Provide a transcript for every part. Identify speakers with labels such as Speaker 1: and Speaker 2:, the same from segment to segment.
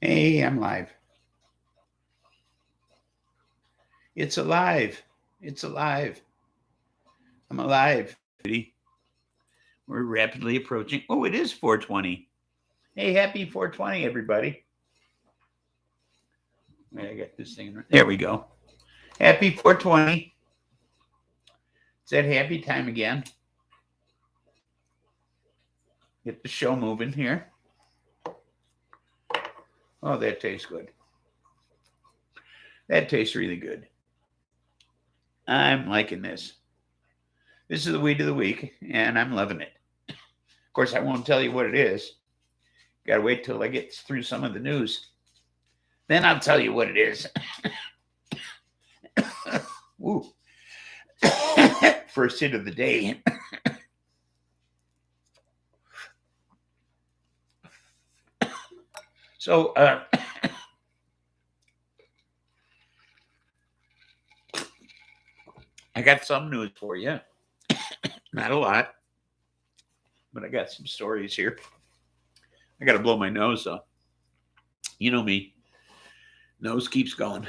Speaker 1: Hey, I'm live. It's alive. It's alive. I'm alive. We're rapidly approaching. Oh, it is 420. Hey, happy 420, everybody. Wait, I got this thing. There we go. Happy 420. It's that happy time again. Get the show moving here. Oh, that tastes good. That tastes really good. I'm liking this. This is the weed of the week, and I'm loving it. Of course, I won't tell you what it is. Got to wait till I get through some of the news. Then I'll tell you what it is. Ooh. First hit of the day. So, I got some news for you. Not a lot, but I got some stories here. I got to blow my nose, though. You know me. Nose keeps going.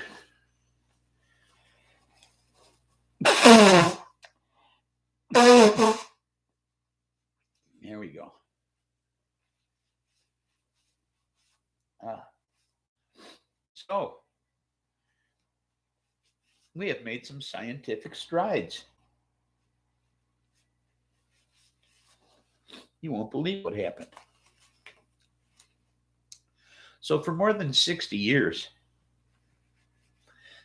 Speaker 1: There we go. So, we have made some scientific strides. You won't believe what happened. So, for more than 60 years,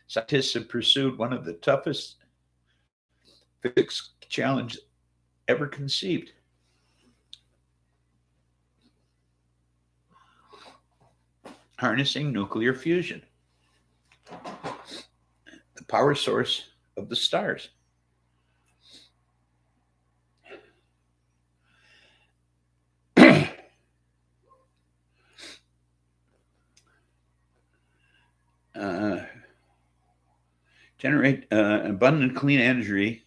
Speaker 1: scientists have pursued one of the toughest physics challenges ever conceived. Harnessing nuclear fusion, the power source of the stars. Generate abundant clean energy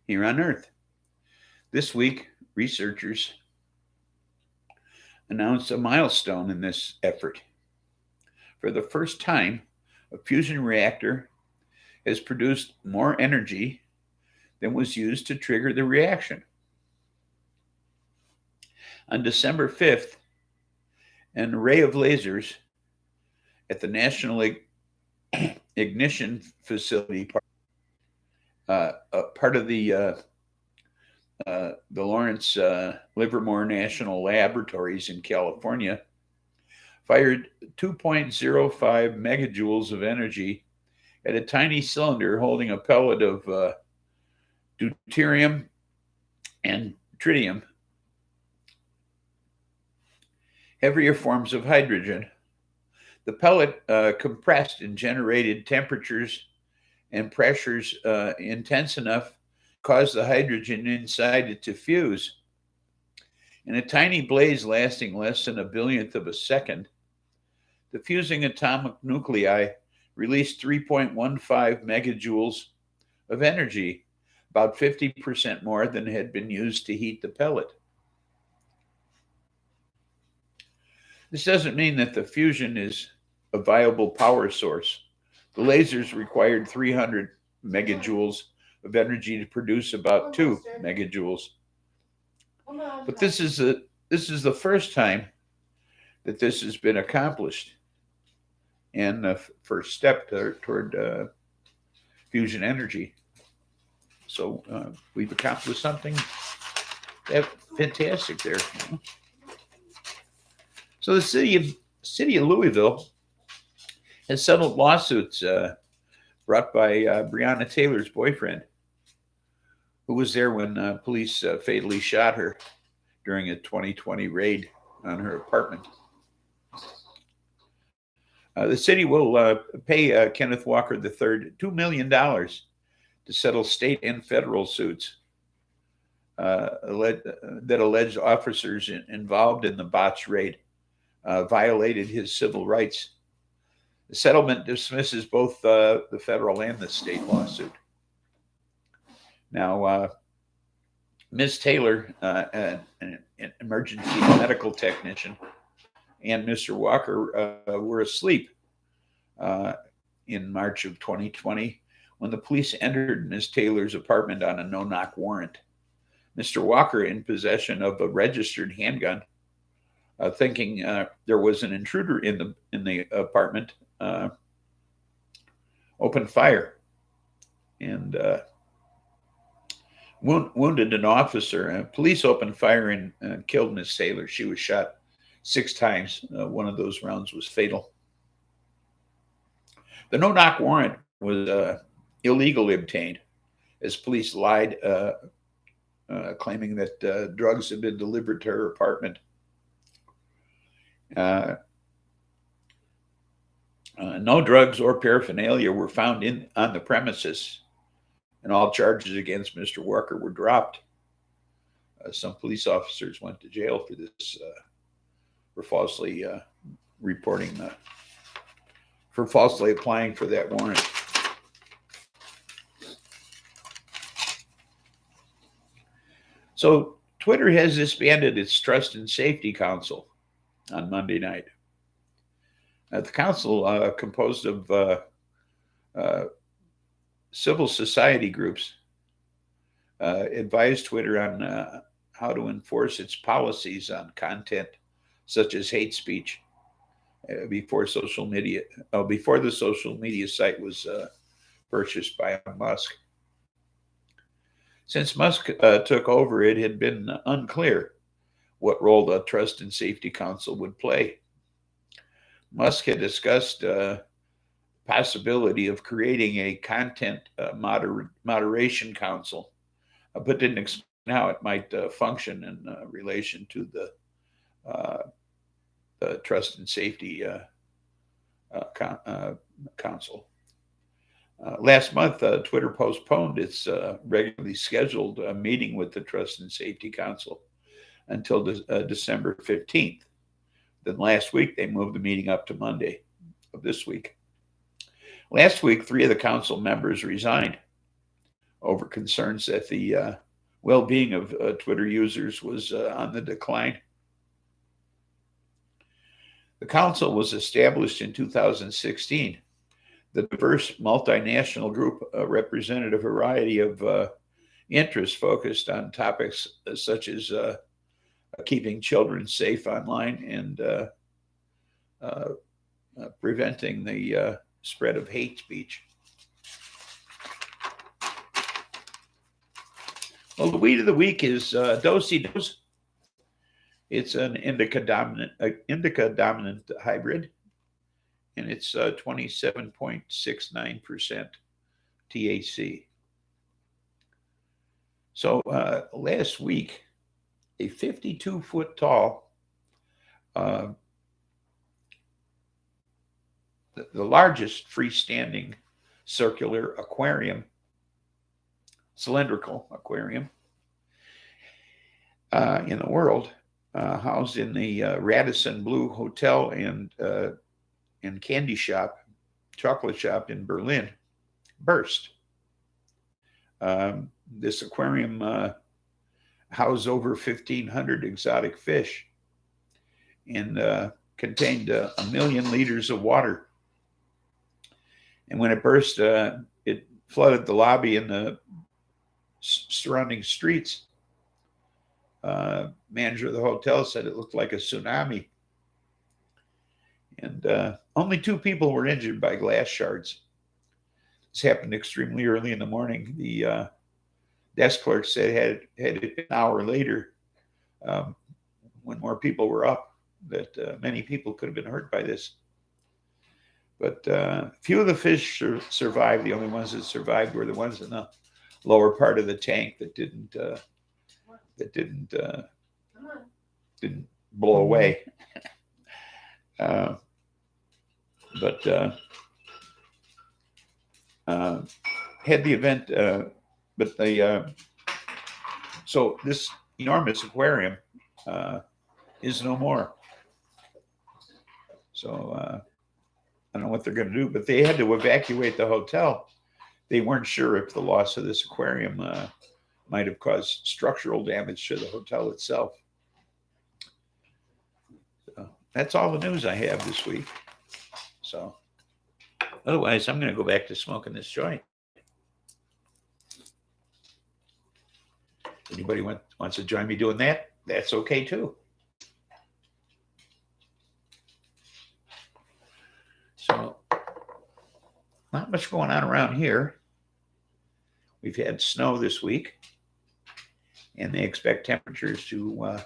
Speaker 1: here on Earth. This week, researchers announced a milestone in this effort. For the first time, a fusion reactor has produced more energy than was used to trigger the reaction. On December 5th, an array of lasers at the National Ignition Facility, part of the Lawrence Livermore National Laboratories in California, fired 2.05 megajoules of energy at a tiny cylinder holding a pellet of deuterium and tritium, heavier forms of hydrogen. The pellet compressed and generated temperatures and pressures intense enough to cause the hydrogen inside it to fuse. In a tiny blaze lasting less than a billionth of a second, the fusing atomic nuclei released 3.15 megajoules of energy, about 50% more than had been used to heat the pellet. This doesn't mean that the fusion is a viable power source. The lasers required 300 megajoules of energy to produce about 2 megajoules. But this is the first time that this has been accomplished, and the first step toward fusion energy. So we've accomplished something fantastic there. You know? So the city of Louisville has settled lawsuits brought by Breonna Taylor's boyfriend, who was there when police fatally shot her during a 2020 raid on her apartment. The city will pay Kenneth Walker III $2 million to settle state and federal suits that alleged officers involved in the botched raid violated his civil rights. The settlement dismisses both the federal and the state lawsuit. Now, Ms. Taylor, an emergency medical technician, and Mr. Walker were asleep in March of 2020 when the police entered Ms. Taylor's apartment on a no-knock warrant. Mr. Walker, in possession of a registered handgun, thinking there was an intruder in the apartment, opened fire and wounded an officer. Police opened fire and killed Ms. Taylor. She was shot 6 times. One of those rounds was fatal. The no-knock warrant was illegally obtained, as police lied, claiming that drugs had been delivered to her apartment. No drugs or paraphernalia were found on the premises, and all charges against Mr. Walker were dropped. Some police officers went to jail for this, for falsely for falsely applying for that warrant. So Twitter has disbanded its Trust and Safety Council on Monday night. The council, composed of civil society groups, advised Twitter on how to enforce its policies on content such as hate speech before the social media site was purchased by Musk. Since Musk took over, it had been unclear what role the Trust and Safety Council would play. Musk had discussed possibility of creating a content moderation council, but didn't explain how it might function in relation to the Trust and Safety Council. Last month, Twitter postponed its regularly scheduled meeting with the Trust and Safety Council until December 15th. Then last week, they moved the meeting up to Monday of this week. Last week, 3 of the council members resigned over concerns that the well-being of Twitter users was on the decline. The council was established in 2016. The diverse multinational group represented a variety of interests focused on topics such as keeping children safe online and preventing the spread of hate speech. Well, the weed of the week is Do-si-dos. It's an indica dominant hybrid, and it's 27.69% THC. So last week, a 52-foot tall, the largest freestanding circular aquarium, cylindrical aquarium in the world, housed in the Radisson Blu Hotel and candy shop, chocolate shop in Berlin, burst. This aquarium housed over 1,500 exotic fish and contained 1 million liters of water. And when it burst, it flooded the lobby and the surrounding streets. Manager of the hotel said it looked like a tsunami. And only 2 people were injured by glass shards. This happened extremely early in the morning. The desk clerk said had it been an hour later, when more people were up, that many people could have been hurt by this. But few of the fish survived. The only ones that survived were the ones in the lower part of the tank that didn't blow away. But had the event, so this enormous aquarium is no more. So I don't know what they're going to do, but they had to evacuate the hotel. They weren't sure if the loss of this aquarium might have caused structural damage to the hotel itself. So that's all the news I have this week. So otherwise, I'm going to go back to smoking this joint. Anybody wants to join me doing that? That's okay too. So not much going on around here. We've had snow this week, and they expect temperatures to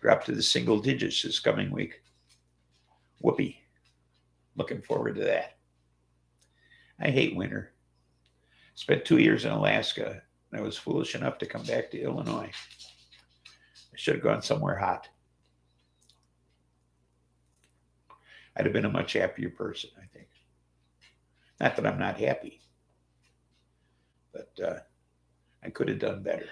Speaker 1: drop to the single digits this coming week. Whoopee. Looking forward to that. I hate winter. Spent 2 years in Alaska. I was foolish enough to come back to Illinois. I should have gone somewhere hot. I'd have been a much happier person, I think. Not that I'm not happy, but I could have done better.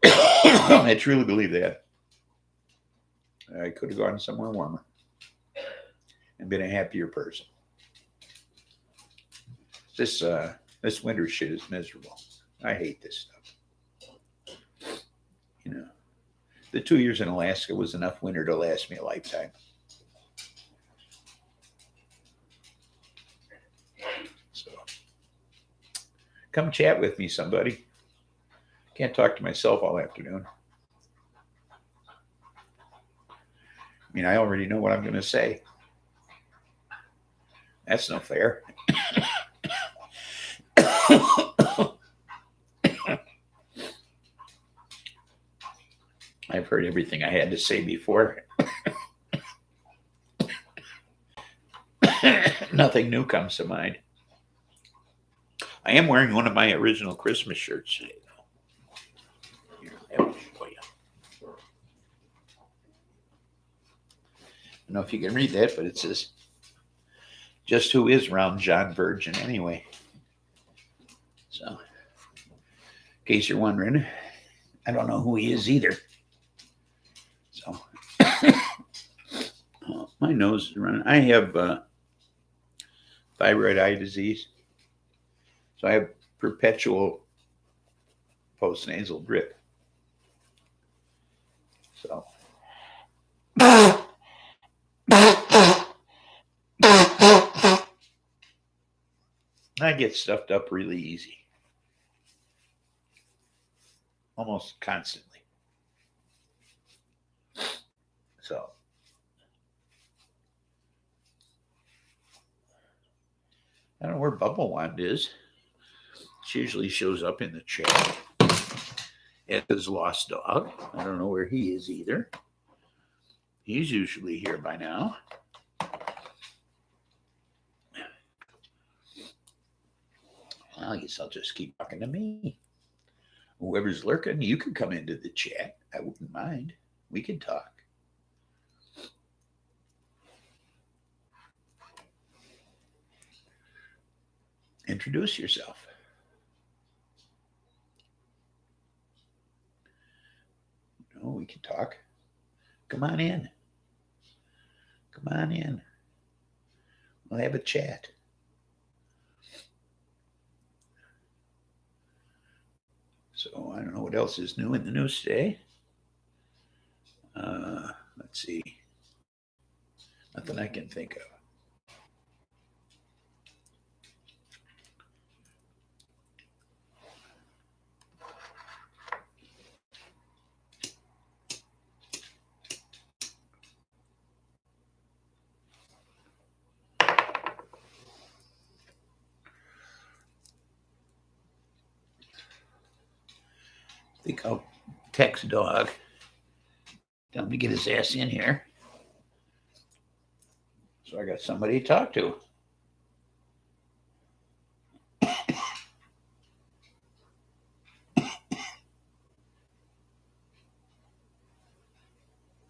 Speaker 1: I truly believe that. I could have gone somewhere warmer and been a happier person. This winter shit is miserable. I hate this stuff. You know, the 2 years in Alaska was enough winter to last me a lifetime. So, come chat with me, somebody. Can't talk to myself all afternoon. I mean, I already know what I'm going to say. That's no fair. I've heard everything I had to say before. Nothing new comes to mind. I am wearing one of my original Christmas shirts today, though. Here, I will show you. I don't know if you can read that, but it says, "Just who is round John Virgin anyway?" So, in case you're wondering, I don't know who he is either. So, oh, my nose is running. I have thyroid eye disease. So I have perpetual postnasal drip. So I get stuffed up really easy. Almost constantly. So I don't know where Bubble Wand is. She usually shows up in the chat. It is Lost Dog. I don't know where he is either. He's usually here by now. Well, I guess I'll just keep talking to me. Whoever's lurking, you can come into the chat. I wouldn't mind. We can talk. Introduce yourself. Oh, we can talk. Come on in. Come on in. We'll have a chat. So I don't know what else is new in the news today. Let's see. Nothing I can think of. I think I'll text Dog. Tell him to get his ass in here. So I got somebody to talk to.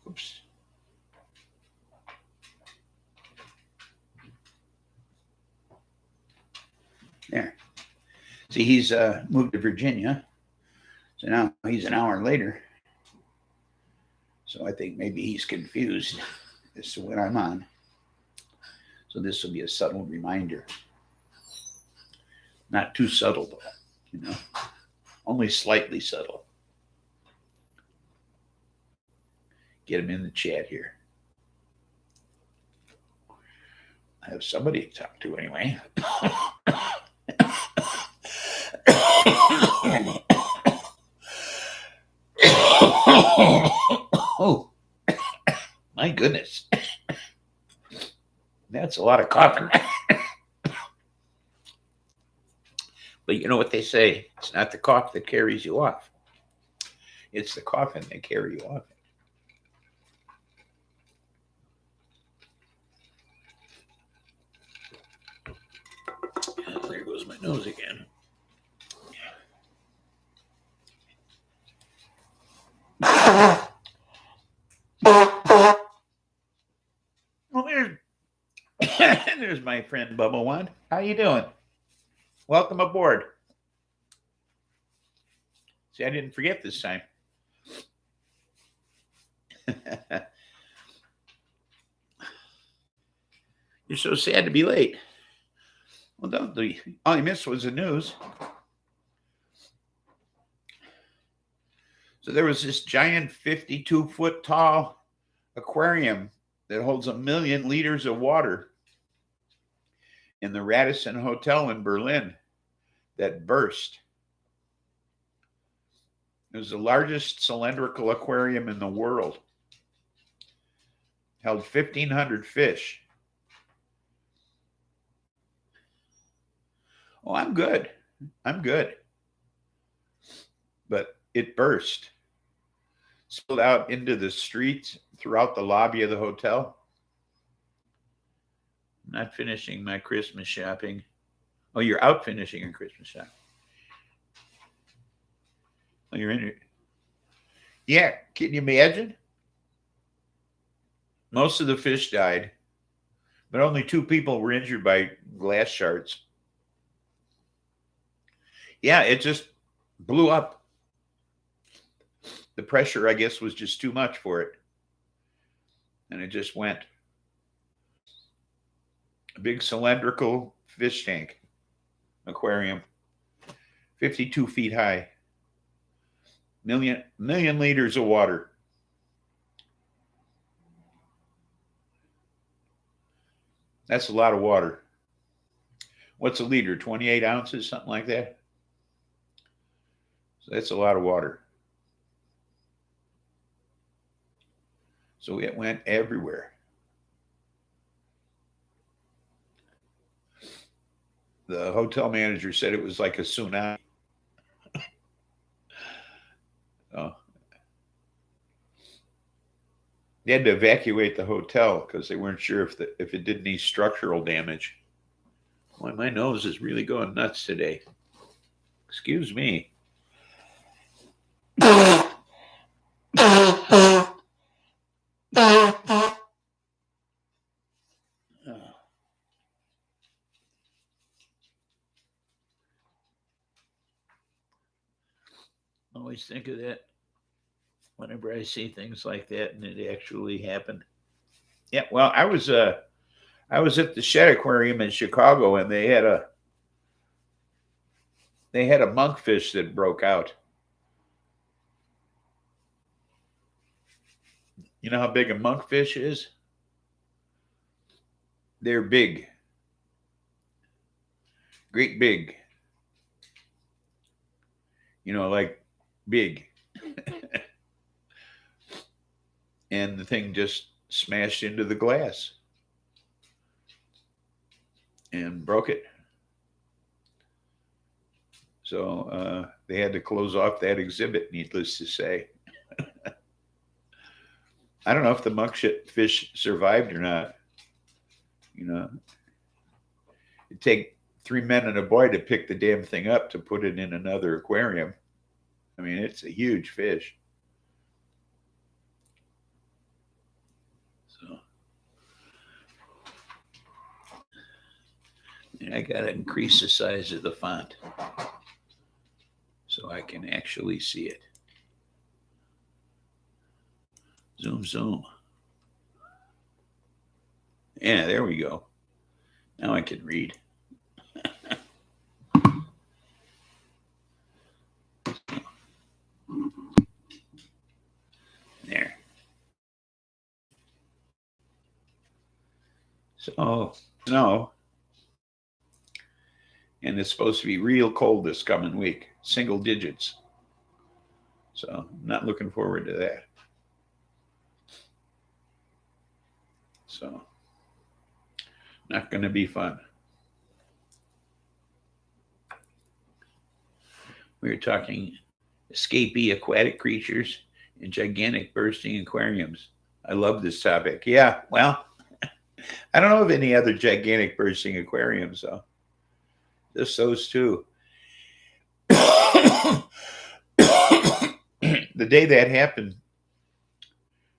Speaker 1: Oops. There. See, he's moved to Virginia. So now he's an hour later. So I think maybe he's confused as to what I'm on. So this will be a subtle reminder. Not too subtle, though, you know, only slightly subtle. Get him in the chat here. I have somebody to talk to anyway. Oh, my goodness. That's a lot of coughing. But you know what they say? It's not the cough that carries you off. It's the coughing that carry you off. There goes my nose again. Well, there's my friend Bubba One. How you doing? Welcome aboard. See, I didn't forget this time. You're so sad to be late. Well, all you missed was the news. So there was this giant 52-foot tall aquarium that holds 1 million liters of water in the Radisson Hotel in Berlin that burst. It was the largest cylindrical aquarium in the world. Held 1,500 fish. Oh, I'm good. But it burst. Spilled out into the streets throughout the lobby of the hotel. I'm not finishing my Christmas shopping. Oh, you're out finishing your Christmas shopping. Oh, you're in it. Yeah, can you imagine? Most of the fish died, but only 2 people were injured by glass shards. Yeah, it just blew up. The pressure, I guess, was just too much for it. And it just went. A big cylindrical fish tank aquarium, 52 feet high, million liters of water. That's a lot of water. What's a liter? 28 ounces, something like that? So that's a lot of water. So it went everywhere. The hotel manager said it was like a tsunami. Oh. They had to evacuate the hotel because they weren't sure if it did any structural damage. Boy, my nose is really going nuts today. Excuse me. Always think of that whenever I see things like that and it actually happened. Yeah, well, I was at the Shed Aquarium in Chicago, and they had a monkfish that broke out. You know how big a monkfish is? They're big. Great big. You know, like big. And the thing just smashed into the glass and broke it. So they had to close off that exhibit, needless to say. I don't know if the monkfish survived or not. You know, it'd take 3 men and a boy to pick the damn thing up to put it in another aquarium. I mean, it's a huge fish. So and I got to increase the size of the font so I can actually see it. Zoom, zoom. Yeah, there we go. Now I can read. There. So, no. And it's supposed to be real cold this coming week, single digits. So I'm not looking forward to that. So not going to be fun. We were talking escapee aquatic creatures and gigantic bursting aquariums. I love this topic. Yeah, well, I don't know of any other gigantic bursting aquariums, though. Just those two. The day that happened,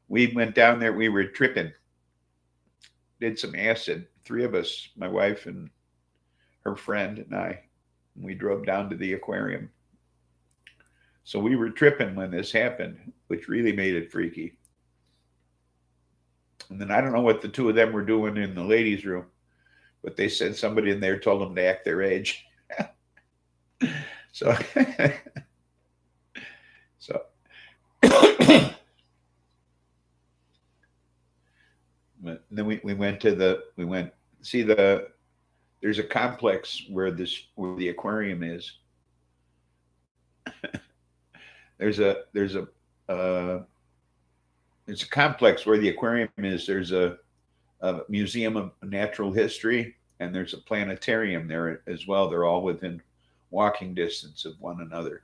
Speaker 1: we went down there. We were tripping, did some acid. Three of us, my wife and her friend and I, we drove down to the aquarium. So we were tripping when this happened, which really made it freaky. And then I don't know what the two of them were doing in the ladies' room, but they said somebody in there told them to act their age. So, so then we went to see there's a complex where the aquarium is. There's a complex where the aquarium is. There's a museum of natural history, and there's a planetarium there as well. They're all within walking distance of one another.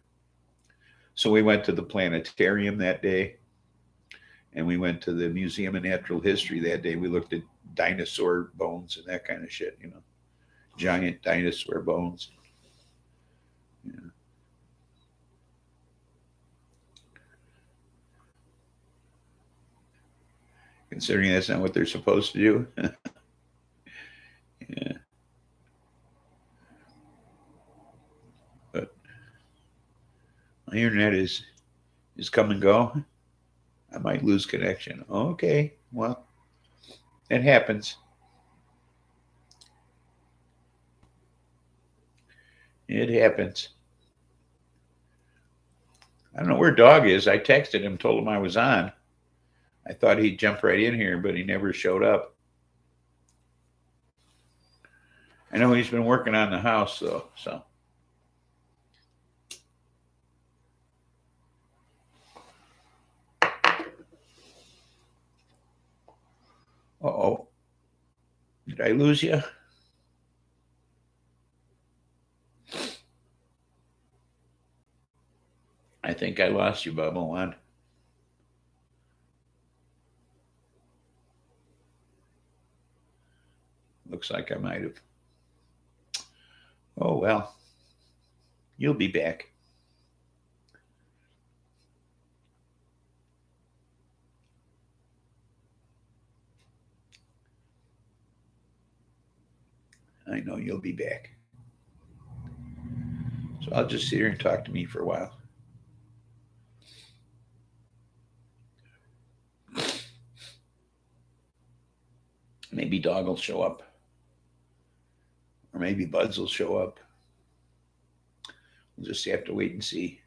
Speaker 1: So we went to the planetarium that day, and we went to the Museum of Natural History that day. We looked at dinosaur bones and that kind of shit, giant dinosaur bones. Yeah. Considering that's not what they're supposed to do. Yeah. But my internet is come and go. I might lose connection. Okay, well, it happens. It happens. I don't know where Dog is. I texted him, told him I was on. I thought he'd jump right in here, but he never showed up. I know he's been working on the house, though, so. Uh-oh. Did I lose you? I think I lost you, Bubba One. Looks like I might have. Oh, well. You'll be back. I know you'll be back. So I'll just sit here and talk to me for a while. Maybe Dog will show up. Or maybe Buds will show up. We'll just have to wait and see.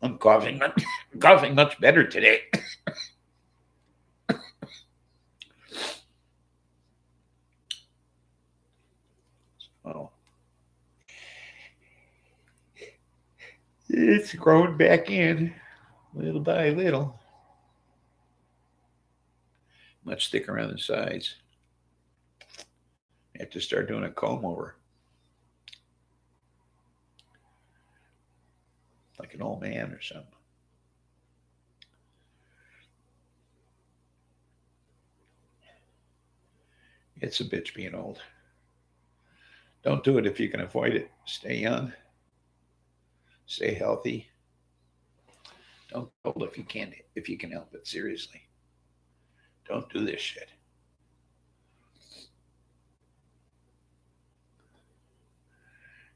Speaker 1: I'm coughing much better today. Oh, it's growing back in little by little. Much thicker on the sides. I have to start doing a comb over. Like an old man or something. It's a bitch being old. Don't do it if you can avoid it. Stay young. Stay healthy. Don't be old if you can help it. Seriously. Don't do this shit.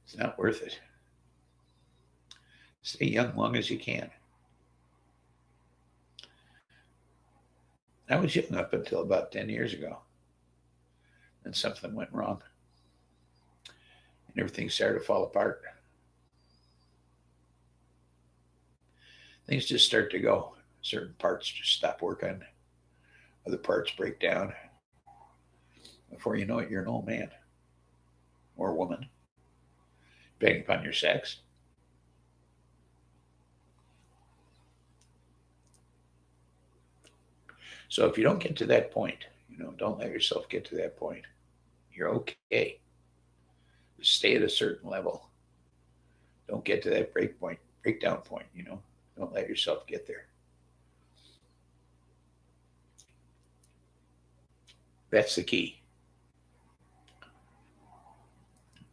Speaker 1: It's not worth it. Stay young long as you can. I was young up until about 10 years ago. And something went wrong. And everything started to fall apart. Things just start to go. Certain parts just stop working. Other parts break down. Before you know it, you're an old man or woman, depending upon your sex. So if you don't get to that point, don't let yourself get to that point. You're okay. Just stay at a certain level. Don't get to that breakdown point. Don't let yourself get there. That's the key.